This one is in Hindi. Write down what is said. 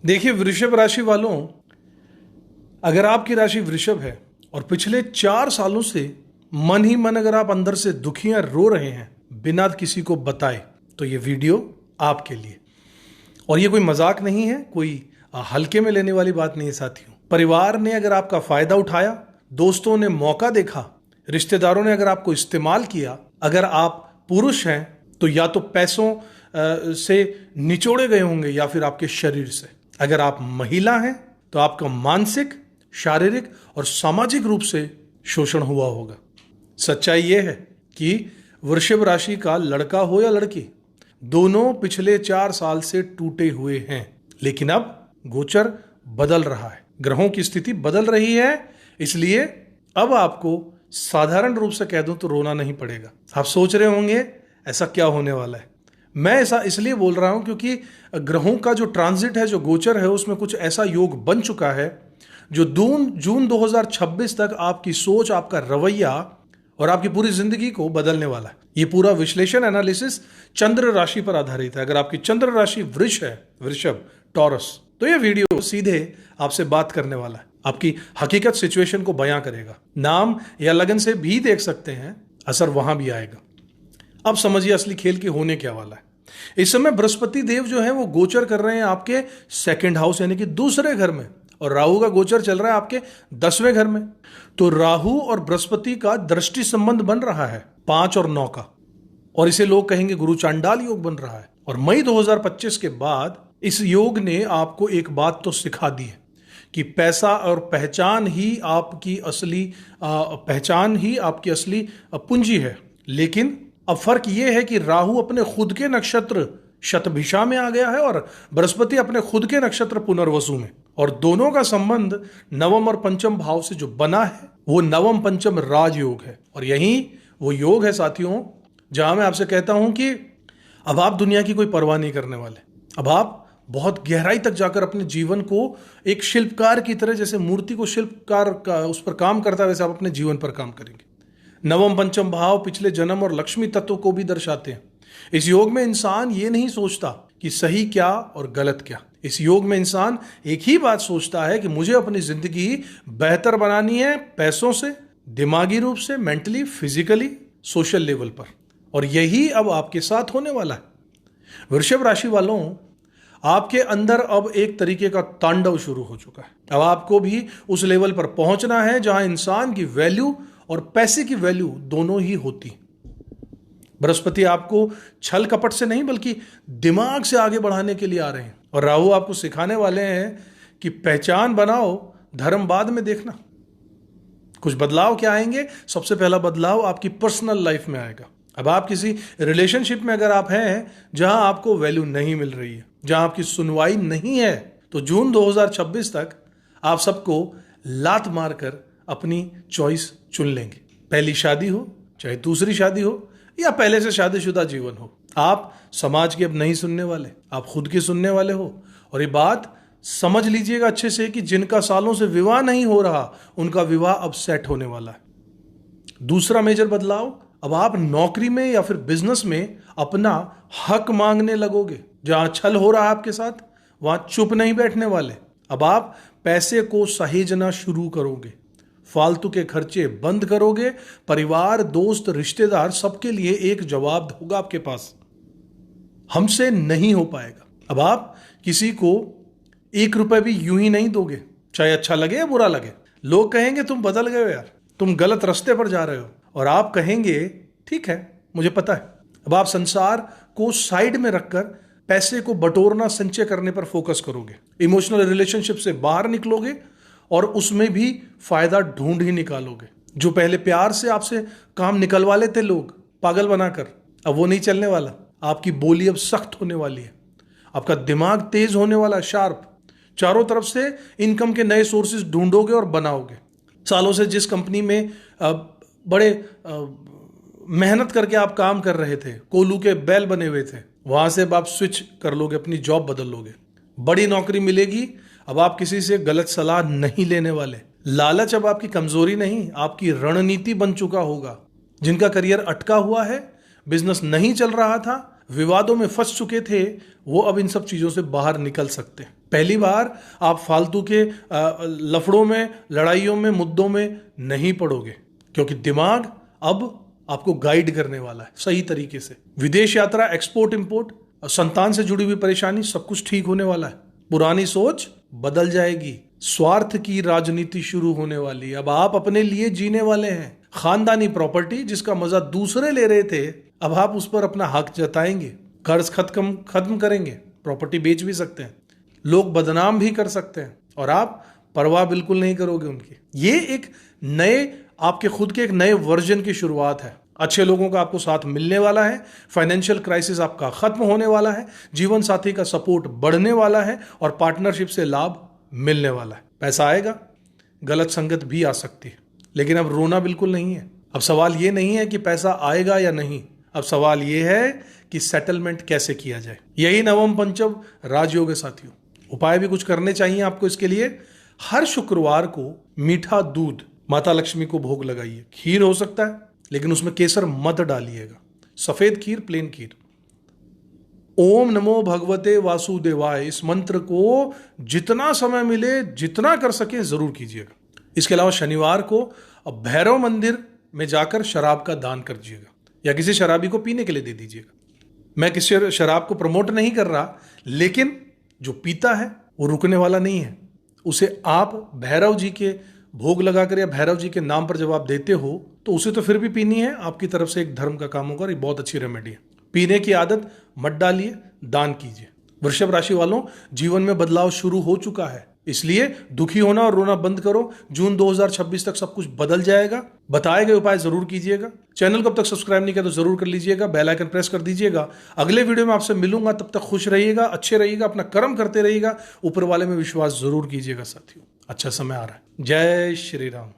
देखिए वृषभ राशि वालों, अगर आपकी राशि वृषभ है और पिछले 4 सालों से मन ही मन अगर आप अंदर से दुखियां रो रहे हैं बिना किसी को बताए, तो ये वीडियो आपके लिए। और ये कोई मजाक नहीं है, कोई हल्के में लेने वाली बात नहीं है साथियों। परिवार ने अगर आपका फायदा उठाया, दोस्तों ने मौका देखा, रिश्तेदारों ने अगर आपको इस्तेमाल किया, अगर आप पुरुष हैं तो या तो पैसों से निचोड़े गए होंगे या फिर आपके शरीर से। अगर आप महिला हैं तो आपका मानसिक, शारीरिक और सामाजिक रूप से शोषण हुआ होगा। सच्चाई यह है कि वृषभ राशि का लड़का हो या लड़की, दोनों पिछले 4 साल से टूटे हुए हैं। लेकिन अब गोचर बदल रहा है, ग्रहों की स्थिति बदल रही है, इसलिए अब आपको साधारण रूप से कह दूं तो रोना नहीं पड़ेगा। आप सोच रहे होंगे ऐसा क्या होने वाला है। मैं ऐसा इसलिए बोल रहा हूं क्योंकि ग्रहों का जो ट्रांजिट है, जो गोचर है, उसमें कुछ ऐसा योग बन चुका है जो जून 2026 तक आपकी सोच, आपका रवैया और आपकी पूरी जिंदगी को बदलने वाला है। ये पूरा विश्लेषण, एनालिसिस चंद्र राशि पर आधारित है। अगर आपकी चंद्र राशि वृष है, वृषभ, टॉरस, तो ये वीडियो सीधे आपसे बात करने वाला है, आपकी हकीकत सिचुएशन को बयां करेगा। नाम या लगन से भी देख सकते हैं, असर वहां भी आएगा। अब समझिए असली खेल के होने क्या वाला है। इस समय बृहस्पति देव जो है वो गोचर कर रहे हैं आपके 2nd हाउस यानी कि दूसरे घर में, और राहु का गोचर चल रहा है आपके 10वें घर में। तो राहु और बृहस्पति का दृष्टि संबंध बन रहा है 5 और 9 का, और इसे लोग कहेंगे गुरु चांडाल योग बन रहा है। और मई 2025 के बाद इस योग ने आपको एक बात तो सिखा दी है कि पैसा और पहचान ही आपकी असली पूंजी है। लेकिन अब फर्क यह है कि राहु अपने खुद के नक्षत्र शतभिषा में आ गया है और बृहस्पति अपने खुद के नक्षत्र पुनर्वसु में, और दोनों का संबंध नवम और पंचम भाव से जो बना है वो नवम पंचम राजयोग है। और यही वो योग है साथियों जहां मैं आपसे कहता हूं कि अब आप दुनिया की कोई परवाह नहीं करने वाले। अब आप बहुत गहराई तक जाकर अपने जीवन को एक शिल्पकार की तरह, जैसे मूर्ति को शिल्पकार का उस पर काम करता है, वैसे आप अपने जीवन पर काम करेंगे। नवम पंचम भाव पिछले जन्म और लक्ष्मी तत्व को भी दर्शाते हैं। इस योग में इंसान ये नहीं सोचता कि सही क्या और गलत क्या। इस योग में इंसान एक ही बात सोचता है कि मुझे अपनी जिंदगी बेहतर बनानी है, पैसों से, दिमागी रूप से, मेंटली, फिजिकली, सोशल लेवल पर। और यही अब आपके साथ होने वाला है। वृषभ राशि वालों, आपके अंदर अब एक तरीके का तांडव शुरू हो चुका है। अब आपको भी उस लेवल पर पहुंचना है जहां इंसान की वैल्यू और पैसे की वैल्यू दोनों ही होती। बृहस्पति आपको छल कपट से नहीं बल्कि दिमाग से आगे बढ़ाने के लिए आ रहे हैं, और राहु आपको सिखाने वाले हैं कि पहचान बनाओ, धर्म बाद में देखना। कुछ बदलाव क्या आएंगे? सबसे पहला बदलाव आपकी पर्सनल लाइफ में आएगा। अब आप किसी रिलेशनशिप में अगर आप हैं जहां आपको वैल्यू नहीं मिल रही है, जहां आपकी सुनवाई नहीं है, तो जून 2026 तक आप सबको लात मारकर अपनी चॉइस चुन लेंगे। पहली शादी हो, चाहे दूसरी शादी हो, या पहले से शादीशुदा जीवन हो, आप समाज की अब नहीं सुनने वाले, आप खुद की सुनने वाले हो। और ये बात समझ लीजिएगा अच्छे से कि जिनका सालों से विवाह नहीं हो रहा, उनका विवाह अब सेट होने वाला है। दूसरा मेजर बदलाव, अब आप नौकरी में या फिर बिजनेस में अपना हक मांगने लगोगे। जहां छल हो रहा है आपके साथ, वहां चुप नहीं बैठने वाले। अब आप पैसे को सहेजना शुरू करोगे, फालतू के खर्चे बंद करोगे। परिवार, दोस्त, रिश्तेदार, सबके लिए एक जवाब होगा आपके पास, हमसे नहीं हो पाएगा। अब आप किसी को 1 रुपए भी यूं ही नहीं दोगे, चाहे अच्छा लगे या बुरा लगे। लोग कहेंगे तुम बदल गए हो यार, तुम गलत रास्ते पर जा रहे हो, और आप कहेंगे ठीक है मुझे पता है। अब आप संसार को साइड में रखकर पैसे को बटोरना, संचय करने पर फोकस करोगे। इमोशनल रिलेशनशिप से बाहर निकलोगे और उसमें भी फायदा ढूंढ ही निकालोगे। जो पहले प्यार से आपसे काम निकलवा लेते लोग पागल बनाकर, अब वो नहीं चलने वाला। आपकी बोली अब सख्त होने वाली है, आपका दिमाग तेज होने वाला, शार्प। चारों तरफ से इनकम के नए सोर्सेज ढूंढोगे और बनाओगे। सालों से जिस कंपनी में बड़े मेहनत करके आप काम कर रहे थे, कोलू के बैल बने हुए थे, वहां से अब आप स्विच कर लोगे, अपनी जॉब बदल लोगे, बड़ी नौकरी मिलेगी। अब आप किसी से गलत सलाह नहीं लेने वाले। लालच अब आपकी कमजोरी नहीं, आपकी रणनीति बन चुका होगा। जिनका करियर अटका हुआ है, बिजनेस नहीं चल रहा था, विवादों में फंस चुके थे, वो अब इन सब चीजों से बाहर निकल सकते हैं। पहली बार आप फालतू के लफड़ों में, लड़ाइयों में, मुद्दों में नहीं पड़ोगे, क्योंकि दिमाग अब आपको गाइड करने वाला है सही तरीके से। विदेश यात्रा, एक्सपोर्ट इंपोर्ट, संतान से जुड़ी हुई परेशानी, सब कुछ ठीक होने वाला है। पुरानी सोच बदल जाएगी। स्वार्थ की राजनीति शुरू होने वाली है। अब आप अपने लिए जीने वाले हैं। खानदानी प्रॉपर्टी जिसका मजा दूसरे ले रहे थे, अब आप उस पर अपना हक जताएंगे। कर्ज खत्म करेंगे, प्रॉपर्टी बेच भी सकते हैं, लोग बदनाम भी कर सकते हैं, और आप परवाह बिल्कुल नहीं करोगे उनकी। ये एक नए, आपके खुद के एक नए वर्जन की शुरुआत है। अच्छे लोगों का आपको साथ मिलने वाला है, फाइनेंशियल क्राइसिस आपका खत्म होने वाला है, जीवन साथी का सपोर्ट बढ़ने वाला है, और पार्टनरशिप से लाभ मिलने वाला है। पैसा आएगा, गलत संगत भी आ सकती है, लेकिन अब रोना बिल्कुल नहीं है। अब सवाल ये नहीं है कि पैसा आएगा या नहीं, अब सवाल ये है कि सेटलमेंट कैसे किया जाए। यही नवम पंचम राजयोग है साथियों। उपाय भी कुछ करने चाहिए आपको इसके लिए। हर शुक्रवार को मीठा दूध माता लक्ष्मी को भोग लगाइए। खीर हो सकता है, लेकिन उसमें केसर मत डालिएगा। सफेद खीर, प्लेन खीर। ओम नमो भगवते वासुदेवाय, इस मंत्र को जितना समय मिले, जितना कर सके जरूर कीजिएगा। इसके अलावा शनिवार को भैरव मंदिर में जाकर शराब का दान करिएगा, या किसी शराबी को पीने के लिए दे दीजिएगा। मैं किसी शराब को प्रमोट नहीं कर रहा, लेकिन जो पीता है वो रुकने वाला नहीं है। उसे आप भैरव जी के भोग लगाकर या भैरव जी के नाम पर जब आप देते हो, तो उसे तो फिर भी पीनी है। आपकी तरफ से एक धर्म का काम होगा, और ये बहुत अच्छी रेमेडी है। पीने की आदत मत डालिए, दान कीजिए। वृषभ राशि वालों, जीवन में बदलाव शुरू हो चुका है, इसलिए दुखी होना और रोना बंद करो। जून 2026 तक सब कुछ बदल जाएगा। बताए गए उपाय जरूर कीजिएगा। चैनल को अब तक सब्सक्राइब नहीं किया तो जरूर कर लीजिएगा, बेल आइकन प्रेस कर दीजिएगा। अगले वीडियो में आपसे मिलूंगा, तब तक खुश रहिएगा, अच्छे रहिएगा, अपना कर्म करते रहिएगा, ऊपर वाले में विश्वास जरूर कीजिएगा साथियों। अच्छा समय आ रहा है। जय श्री राम।